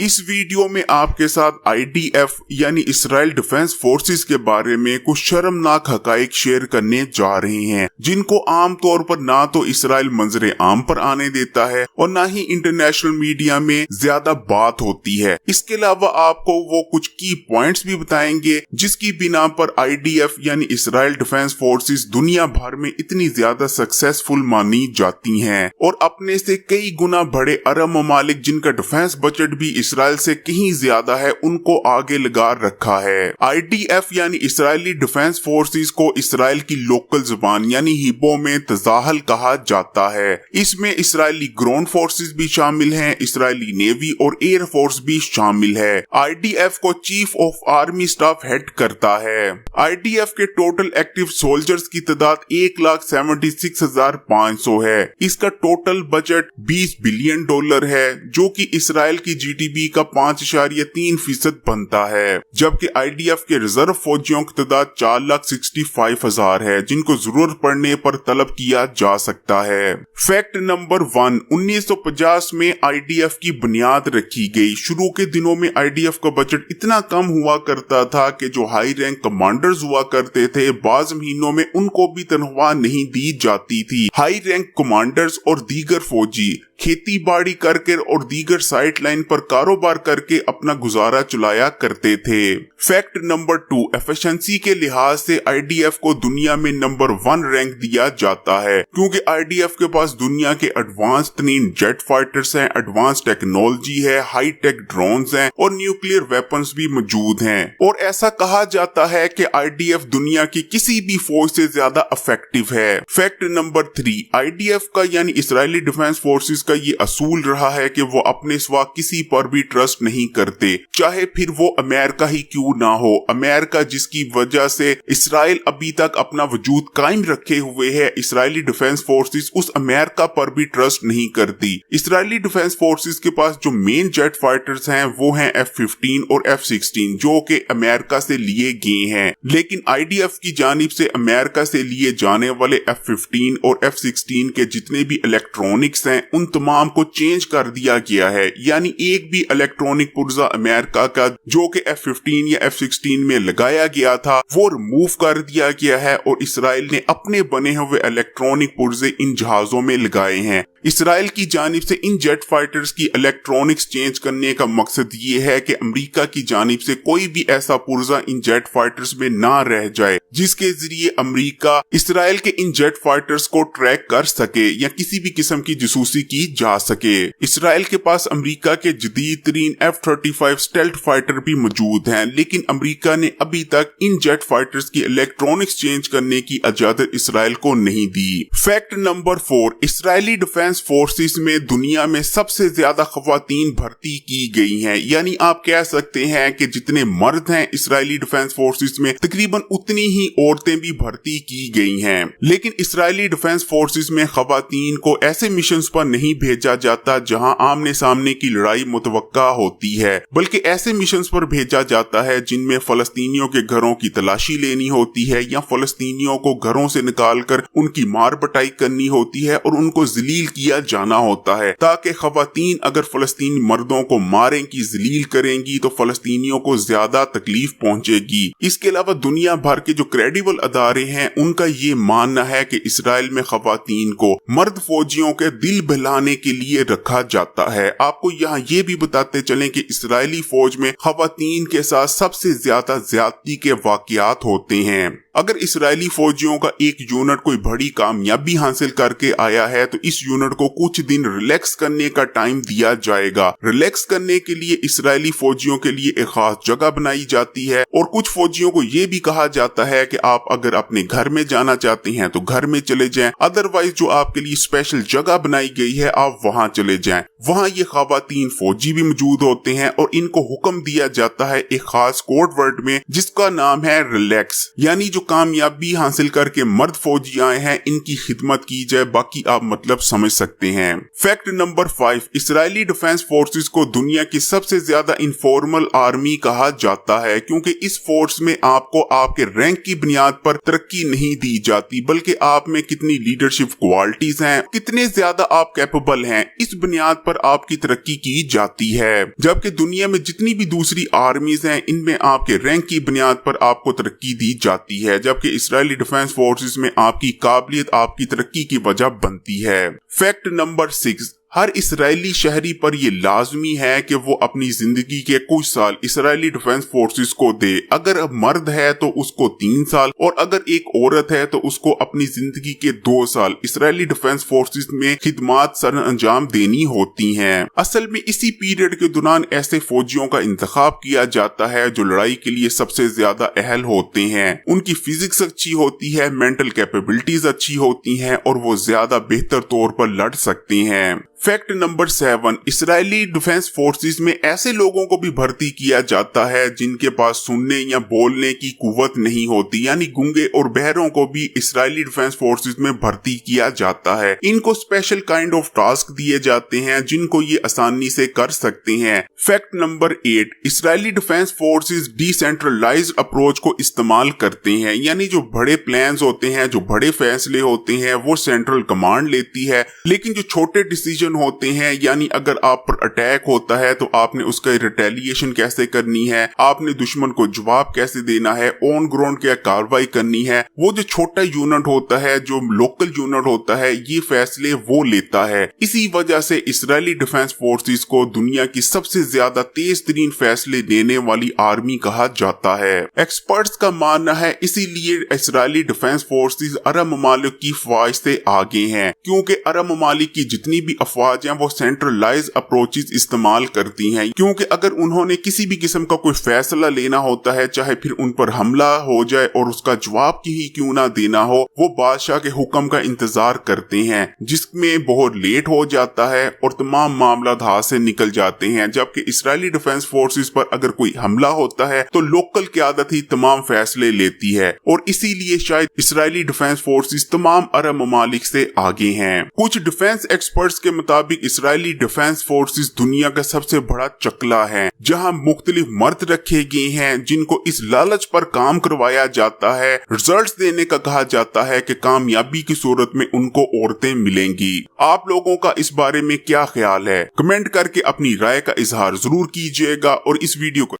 इस वीडियो में आपके साथ IDF यानी इसराइल डिफेंस फोर्सेस के बारे में कुछ शर्मनाक हकाइक शेयर करने जा रहे हैं, जिनको आम तौर पर ना तो इसराइल मंजरे आम पर आने देता है और ना ही इंटरनेशनल मीडिया में ज्यादा बात होती है। इसके अलावा आपको वो कुछ की पॉइंट्स भी बताएंगे जिसकी बिना पर IDF यानी इसराइल डिफेंस फोर्सेस दुनिया भर में इतनी ज्यादा सक्सेसफुल मानी जाती हैं और अपने से कई गुना बड़े अरब ममालिक जिनका डिफेंस बजट भी इसराइल से कहीं ज्यादा है उनको आगे लगा रखा है। IDF यानी इसराइली डिफेंस फोर्सेस को इसराइल की लोकल जुबान यानी हिब्रू में तजाहल कहा जाता है। इसमें इसराइली ग्राउंड फोर्सेस भी शामिल हैं, इसराइली नेवी और एयर फोर्स भी शामिल है। IDF को chief of army staff head करता है। IDF के टोटल एक्टिव सोल्जर्स की तादाद 1,76,500 है। इसका टोटल बजट $20 बिलियन है, जो कि इसराइल की GDP का 5.3% बनता है, जबकि IDF के रिजर्व फौजियों की तादाद 4,65,000 है, जिनको जरूरत पड़ने पर तलब किया जा सकता है। फैक्ट नंबर 1, 1950 में IDF की बुनियाद रखी गई। शुरू के दिनों में IDF का बजट इतना कम हुआ करता था कि जो हाई रैंक कमांडर्स हुआ करते थे, बाज महीनों में उनको भी तनख्वाह नहीं दी जाती थी। हाई रैंक कमांडर्स और दीगर फौजी खेती बाड़ी करके और दीगर साइड लाइन पर कारोबार करके अपना गुजारा चलाया करते थे। फैक्ट नंबर 2, एफिशिएंसी के लिहाज से IDF को दुनिया में नंबर 1 रैंक दिया जाता है, क्योंकि IDF के पास दुनिया के एडवांस तरीन जेट फाइटर्स हैं, एडवांस टेक्नोलॉजी है, हाई टेक ड्रोन्स हैं और न्यूक्लियर वेपन्स भी मौजूद हैं। और ऐसा कहा जाता है कि IDF दुनिया की किसी भी फौज से ज्यादा इफेक्टिव है। फैक्ट नंबर 3, IDF का यानी इसराइली डिफेंस फोर्सेस का ये असूल रहा है कि वो अपने सिवा किसी पर भी ट्रस्ट नहीं करते, चाहे फिर वो अमेरिका ही क्यों ना हो। अमेरिका जिसकी वजह से इसराइल अभी तक अपना वजूद कायम रखे हुए है, इसराइली डिफेंस फोर्सेस उस अमेरिका पर भी ट्रस्ट नहीं करती। इसराइली डिफेंस फोर्सेस के पास जो मेन जेट फाइटर्स हैं वो हैं F-15 और F-16, जो कि अमेरिका से लिए गए हैं, लेकिन IDF की जानिब से अमेरिका से लिए जाने वाले F-15 और F-16 के जितने भी इलेक्ट्रॉनिक्स हैं उन तमाम को चेंज कर दिया गया है। यानी एक भी इलेक्ट्रॉनिक पुर्जा अमेरिका का जो कि F-15 या F-16 में लगाया गया था वो रिमूव कर दिया गया है और इसराइल ने अपने बने हुए इलेक्ट्रॉनिक पुर्जे इन जहाजों में लगाए हैं। इसराइल की जानिब से इन जेट फाइटर्स की इलेक्ट्रॉनिक्स चेंज करने का मकसद ये है कि अमेरिका की जानिब से कोई भी ऐसा पुर्जा इन जेट फाइटर्स में ना रह जाए जिसके जरिए अमेरिका इसराइल के इन जेट फाइटर्स को ट्रैक कर सके या किसी भी किस्म की जासूसी की जा सके। इसराइल के पास अमेरिका के जदीद तरीन F-35 स्टेल्थ फाइटर भी मौजूद हैं, लेकिन अमेरिका ने अभी तक इन जेट फाइटर्स की इलेक्ट्रॉनिक्स चेंज करने की इजाजत इसराइल को नहीं दी। फैक्ट नंबर 4, इसराइली डिफेंस फोर्सेस में दुनिया में सबसे ज्यादा खवातीन भर्ती की गई हैं। यानी आप कह सकते हैं कि जितने मर्द हैं इसराइली डिफेंस फोर्सेस में, तकरीबन उतनी ही औरतें भी भर्ती की गई हैं। लेकिन इसराइली डिफेंस फोर्सेस में खवातीन को ऐसे मिशंस पर नहीं भेजा जाता जहां आमने सामने की लड़ाई मुतवक्का होती है, बल्कि ऐसे मिशंस पर भेजा जाता है जिनमें फलस्तीनियों के घरों की तलाशी लेनी होती है या फलस्तीनियों को घरों से निकालकर उनकी मार पिटाई करनी होती है और उनको जलील किया जाना होता है, ताकि खवातीन अगर फलस्तीनी मर्दों को मारेंगी, जलील करेंगी तो फलस्तीनियों को ज्यादा तकलीफ पहुंचेगी। इसके अलावा दुनिया भर के जो क्रेडिबल अदारे हैं उनका ये मानना है कि इसराइल में खवातीन को मर्द फौजियों के दिल बहलाने के लिए रखा जाता है। आपको यहाँ ये भी बताते चलें कि इसराइली फौज में खवातीन के साथ सबसे ज्यादा ज्यादती के वाकयात होते हैं। अगर इसराइली फौजियों का एक यूनिट कोई बड़ी कामयाबी हासिल करके आया है तो इस यूनिट को कुछ दिन रिलैक्स करने का टाइम दिया जाएगा। रिलैक्स करने के लिए इसराइली फौजियों के लिए एक खास जगह बनाई जाती है और कुछ फौजियों को ये भी कहा जाता है कि आप अगर अपने घर में जाना चाहते हैं तो घर में चले जाएं, अदरवाइज जो आपके लिए स्पेशल जगह बनाई गई है आप वहां चले जाएं। वहां ये खवातीन फौजी भी मौजूद होते हैं और इनको हुक्म दिया जाता है एक खास कोड वर्ड में जिसका नाम है रिलैक्स। यानी जो जो कामयाबी हासिल करके मर्द फौजी आए हैं इनकी खिदमत की जाए, बाकी आप मतलब समझ सकते हैं। Fact number 5, Israeli defence forces को दुनिया की सबसे ज्यादा इनफॉर्मल आर्मी कहा जाता है, क्योंकि इस फोर्स में आपको आपके रैंक की बुनियाद पर तरक्की नहीं दी जाती, बल्कि आप में कितनी लीडरशिप क्वालिटीज हैं, कितने ज्यादा आप कैपेबल हैं, इस बुनियाद पर आपकी तरक्की की जाती है। जबकि दुनिया में जितनी भी दूसरी आर्मीज हैं इनमें आपके रैंक की बुनियाद पर आपको तरक्की दी जाती है, जबकि इजरायली डिफेंस फोर्सेस में आपकी काबिलियत आपकी तरक्की की वजह बनती है। फैक्ट नंबर 6, हर इजरायली शहरी पर यह लाजमी है कि वो अपनी जिंदगी के कुछ साल इजरायली डिफेंस फोर्सेस को दे। अगर मर्द है तो उसको 3 साल और अगर एक औरत है तो उसको अपनी जिंदगी के 2 साल इजरायली डिफेंस फोर्सेस में खिदमात सर अंजाम देनी होती हैं। असल में इसी पीरियड के दौरान ऐसे फौजियों का इंतखाब किया जाता है जो लड़ाई के लिए सबसे ज्यादा अहल होते हैं। उनकी फिजिक्स अच्छी होती है, मेंटल कैपेबिलिटीज अच्छी होती हैं और वो ज्यादा बेहतर तौर पर लड़ सकते हैं। Fact number 7, Israeli defence forces में ऐसे लोगों को भी भर्ती किया जाता है जिनके पास सुनने या बोलने की कुव्वत नहीं होती, यानी गूंगे और बहरों को भी इजरायली डिफेंस फोर्सेस में भर्ती किया जाता है। इनको स्पेशल काइंड ऑफ टास्क दिए जाते हैं जिनको ये आसानी से कर सकते हैं। Fact number 8, Israeli defence forces decentralised approach को इस्तेमाल करते हैं, यानी जो बड़े प्लान्स होते हैं, जो बड़े फैसले होते हैं वो सेंट्रल कमांड लेती है, लेकिन जो छोटे डिसीजन होते हैं, यानी अगर आप पर अटैक होता है तो आपने उसका रिटेलिएशन कैसे करनी है, आपने दुश्मन को जवाब कैसे देना है, ऑन ग्राउंड क्या कार्रवाई करनी है, वो जो छोटा यूनिट होता है, जो लोकल यूनिट होता है, ये फैसले वो लेता है। इसी वजह से इजरायली डिफेंस फोर्सेस को दुनिया की सबसे ज्यादा तेज तरीन फैसले लेने वाली आर्मी कहा जाता है। एक्सपर्ट्स का मानना है इसीलिए इजरायली डिफेंस फोर्सेस अरब ममालिक की फौज से आगे हैं, क्योंकि अरब ममालिक की जितनी भी अफवाज हैं वो सेंट्रलाइज अप्रोचेस इस्तेमाल करती हैं, क्योंकि अगर उन्होंने किसी भी किस्म का कोई फैसला लेना होता है, चाहे फिर उन पर हमला हो जाए और उसका जवाब ही क्यों ना देना हो, वो बादशाह के हुक्म का इंतजार करते हैं, जिसमें बहुत लेट हो जाता है और तमाम मामला हाथ से निकल जाते हैं। जबकि इजरायली डिफेंस फोर्सेस पर अगर कोई हमला होता है तो लोकल क़यादत ही तमाम फैसले लेती है और इसीलिए शायद इजरायली डिफेंस फोर्सेस तमाम अरब ममालिक से आगे हैं। कुछ डिफेंस एक्सपर्ट्स के मुताबिक इजरायली डिफेंस फोर्सेस दुनिया का सबसे बड़ा चकला है, जहां मुख्तलिफ मर्द रखे गए हैं जिनको इस लालच पर काम करवाया जाता है, रिजल्ट्स देने का कहा जाता है कि कामयाबी की सूरत में उनको औरतें मिलेंगी। आप लोगों का इस बारे में क्या ख्याल है? कमेंट करके अपनी राय का इजहार जरूर कीजिएगा और इस वीडियो को